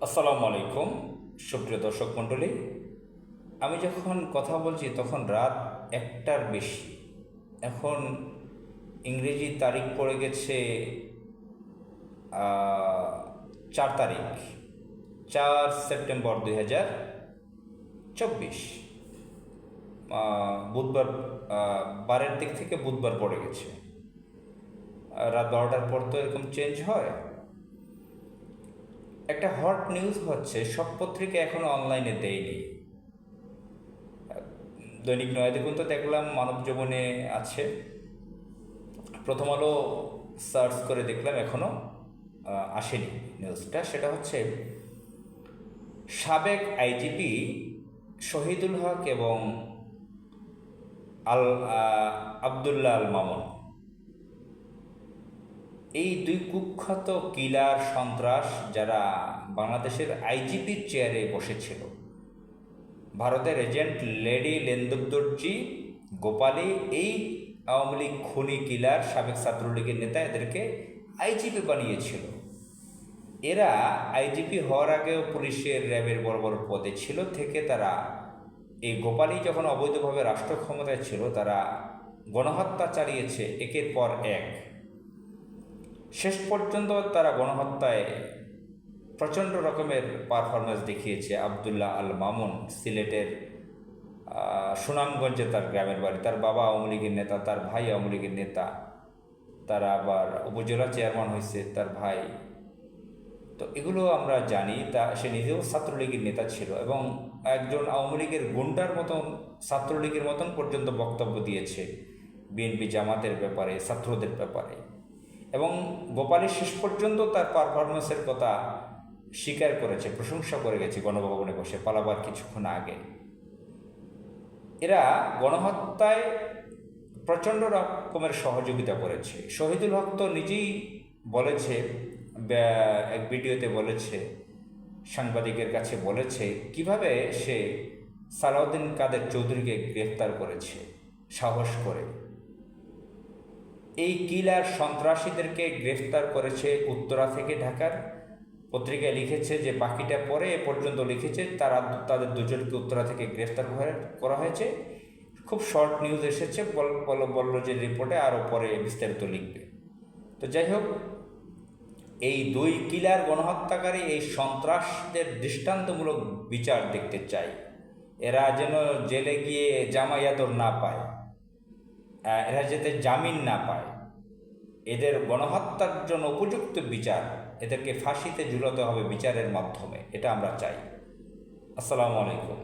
আসসালামু আলাইকুম সুপ্রিয় দর্শক মণ্ডলী। আমি যখন কথা বলছি তখন রাত 1টার বেশি। এখন ইংরেজি তারিখ পড়ে গেছে 4 তারিখ, 4 সেপ্টেম্বর 2024। বুধবার, 12-এর দিক থেকে বুধবার পড়ে গেছে। রাত 12টার পর তো এরকম চেঞ্জ হয়। একটা হট নিউজ হচ্ছে, সব পত্রিকা এখনো অনলাইনে দেয়নি। দৈনিক নয়াদিগন্ত তো দেখলাম, মানব জীবনে আছে, প্রথম আলো সার্চ করে দেখলাম এখনো আসেনি নিউজটা। সেটা হচ্ছে সাবেক আইজিপি শহীদুল হক এবং আল আবদুল্লাহ আল মামুন, এই দুই কুখ্যাত কিলার সন্ত্রাস যারা বাংলাদেশের আইজিপির চেয়ারে বসেছিল, ভারতের এজেন্ট লেডি লেন্দুদ্দর্জি, গোপালী, এই আওয়ামী লীগ খুনি কিলার সাবেক ছাত্রলীগের নেতা এদেরকে আইজিপি বানিয়েছিল। এরা আইজিপি হওয়ার আগেও পুলিশের র্যাবের বড় বড় পদে ছিল, থেকে তারা এই গোপালী যখন অবৈধভাবে রাষ্ট্র ক্ষমতায় ছিল তারা গণহত্যা চালিয়েছে একের পর এক। শেষ পর্যন্ত তারা গণহত্যায় প্রচণ্ড রকমের পারফরমেন্স দেখিয়েছে। আবদুল্লাহ আল মামুন সিলেটের সুনামগঞ্জে তার গ্রামের বাড়ি, তার বাবা আওয়ামী লীগের নেতা, তার ভাই আওয়ামী লীগের নেতা, তারা আবার উপজেলা চেয়ারম্যান হয়েছে তার ভাই। তো এগুলো আমরা জানি। সে নিজেও ছাত্রলীগের নেতা ছিল এবং একজন আওয়ামী লীগের গুন্ডার মতন, ছাত্রলীগের মতন পর্যন্ত বক্তব্য দিয়েছে বিএনপি জামাতের ব্যাপারে, ছাত্রদের ব্যাপারে। এবং গোপালী শেষ পর্যন্ত তার পারফরমেন্সের কথা স্বীকার করেছে, প্রশংসা করে গেছে গণভবনে বসে পালাবার কিছুক্ষণ আগে। এরা গণহত্যায় প্রচণ্ড রকমের সহযোগিতা করেছে। শহীদুল হক তো নিজেই বলেছে, এক ভিডিওতে বলেছে, সাংবাদিকের কাছে বলেছে কিভাবে সে সালাউদ্দিন কাদের চৌধুরীকে গ্রেফতার করেছে সাহস করে। এই কিলার সন্ত্রাসীদেরকে গ্রেফতার করেছে উত্তরা থেকে। ঢাকার পত্রিকায় লিখেছে যে বাকিটা পরে, এ পর্যন্ত লিখেছে তাদের দুজনকে উত্তরা থেকে গ্রেফতার করা হয়েছে। খুব শর্ট নিউজ এসেছে, বলল যে রিপোর্টে আরও পরে বিস্তারিত লিখবে। তো যাই হোক, এই দুই কিলার গণহত্যাকারী এই সন্ত্রাসদের দৃষ্টান্তমূলক বিচার দেখতে চাই। এরা যেন জেলে গিয়ে জামায়াতর না পায়, এরা যাতে জামিন না পায়, এদের গণহত্যার জন্য উপযুক্ত বিচার, এদেরকে ফাঁসিতে ঝুলাতে হবে বিচারের মাধ্যমে, এটা আমরা চাই। আসসালামু আলাইকুম।